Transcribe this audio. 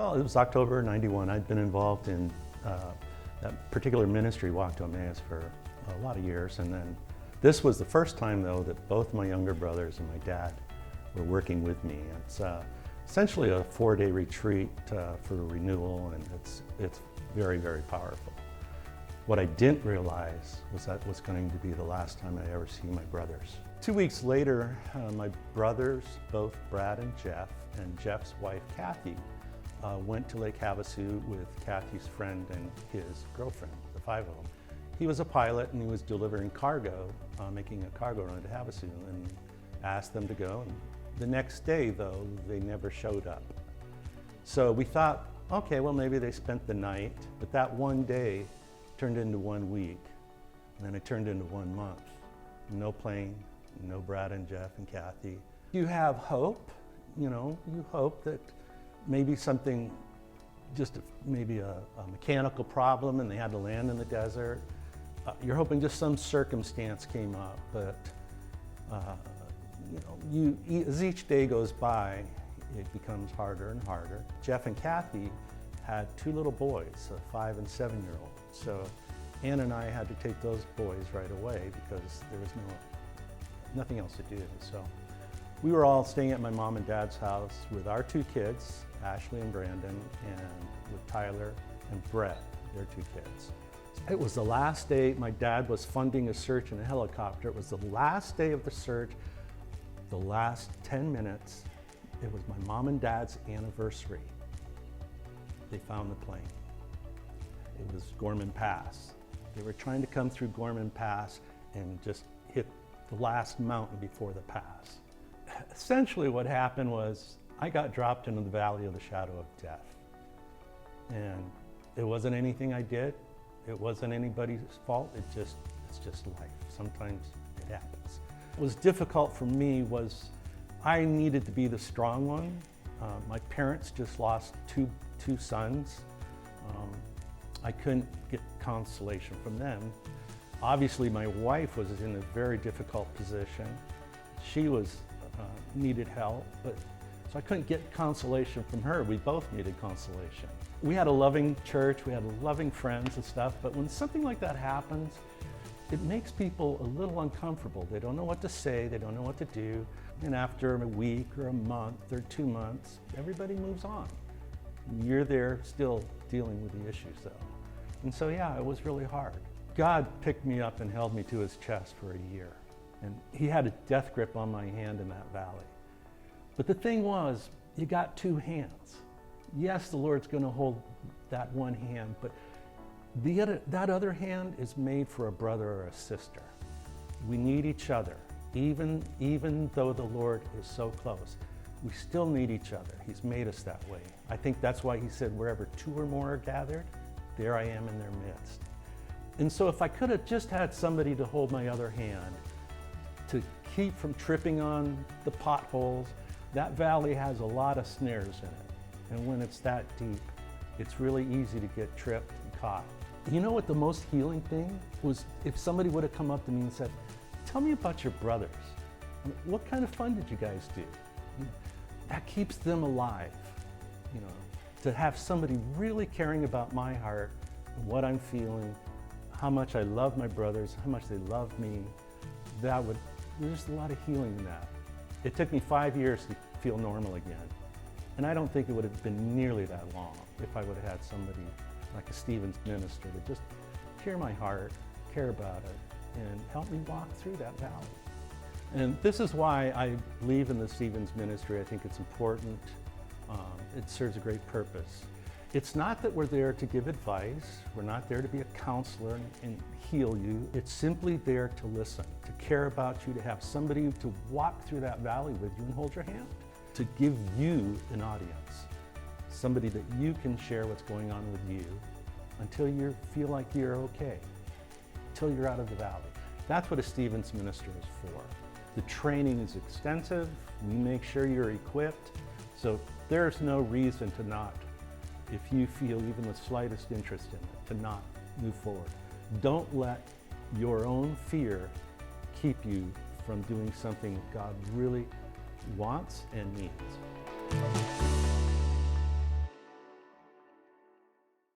Well, it was October '91. I'd been involved in that particular ministry, Walk to Emmaus, for a lot of years. And then this was the first time, though, that both my younger brothers and my dad were working with me. It's essentially a 4-day retreat for renewal, and it's very, very powerful. What I didn't realize was that was going to be the last time I ever see my brothers. 2 weeks later, my brothers, both Brad and Jeff's wife, Kathy, went to Lake Havasu with Kathy's friend and his girlfriend, the five of them. He was a pilot and he was delivering cargo, making a cargo run to Havasu, and asked them to go. And the next day, though, they never showed up. So we thought, okay, well, maybe they spent the night, but that one day turned into 1 week, and then it turned into 1 month. No plane, no Brad and Jeff and Kathy. You have hope, you hope that maybe something, maybe a mechanical problem and they had to land in the desert. You're hoping just some circumstance came up, but as each day goes by, it becomes harder and harder. Jeff and Kathy had 2 little boys, a 5- and 7-year-old. So Ann and I had to take those boys right away because there was nothing else to do. So we were all staying at my mom and dad's house with our 2 kids, Ashley and Brandon, and with Tyler and Brett, their 2 kids. It was the last day. My dad was funding a search in a helicopter. It was the last day of the search, the last 10 minutes. It was my mom and dad's anniversary. They found the plane. It was Gorman Pass. They were trying to come through Gorman Pass and just hit the last mountain before the pass. Essentially what happened was I got dropped into the valley of the shadow of death. And it wasn't anything I did. It wasn't anybody's fault. It's just life. Sometimes it happens. What was difficult for me was I needed to be the strong one. My parents just lost two sons. I couldn't get consolation from them. Obviously, my wife was in a very difficult position. She needed help, so I couldn't get consolation from her. We both needed consolation. We had a loving church, we had loving friends and stuff, but when something like that happens, it makes people a little uncomfortable. They don't know what to say, they don't know what to do. And after a week or a month or 2 months, everybody moves on. You're there still dealing with the issues though. And so yeah, it was really hard. God picked me up and held me to his chest for a year. And he had a death grip on my hand in that valley. But the thing was, you got 2 hands. Yes, the Lord's going to hold that one hand, but that other hand is made for a brother or a sister. We need each other. Even though the Lord is so close, we still need each other. He's made us that way. I think that's why he said, wherever 2 or more are gathered, there I am in their midst. And so if I could have just had somebody to hold my other hand, to keep from tripping on the potholes, that valley has a lot of snares in it. And when it's that deep, it's really easy to get tripped and caught. You know what the most healing thing was? If somebody would have come up to me and said, tell me about your brothers. What kind of fun did you guys do? That keeps them alive. To have somebody really caring about my heart, and what I'm feeling, how much I love my brothers, how much they love me, there's a lot of healing in that. It took me 5 years to feel normal again. And I don't think it would have been nearly that long if I would have had somebody like a Stevens minister to just hear my heart, care about it, and help me walk through that valley. And this is why I believe in the Stevens ministry. I think it's important. It serves a great purpose. It's not that we're there to give advice. We're not there to be a counselor and heal you. It's simply there to listen, to care about you, to have somebody to walk through that valley with you and hold your hand, to give you an audience, somebody that you can share what's going on with you until you feel like you're okay, until you're out of the valley. That's what a Stevens minister is for. The training is extensive. We make sure you're equipped. So there's no reason to not, if you feel even the slightest interest in it, to not move forward. Don't let your own fear keep you from doing something God really wants and needs.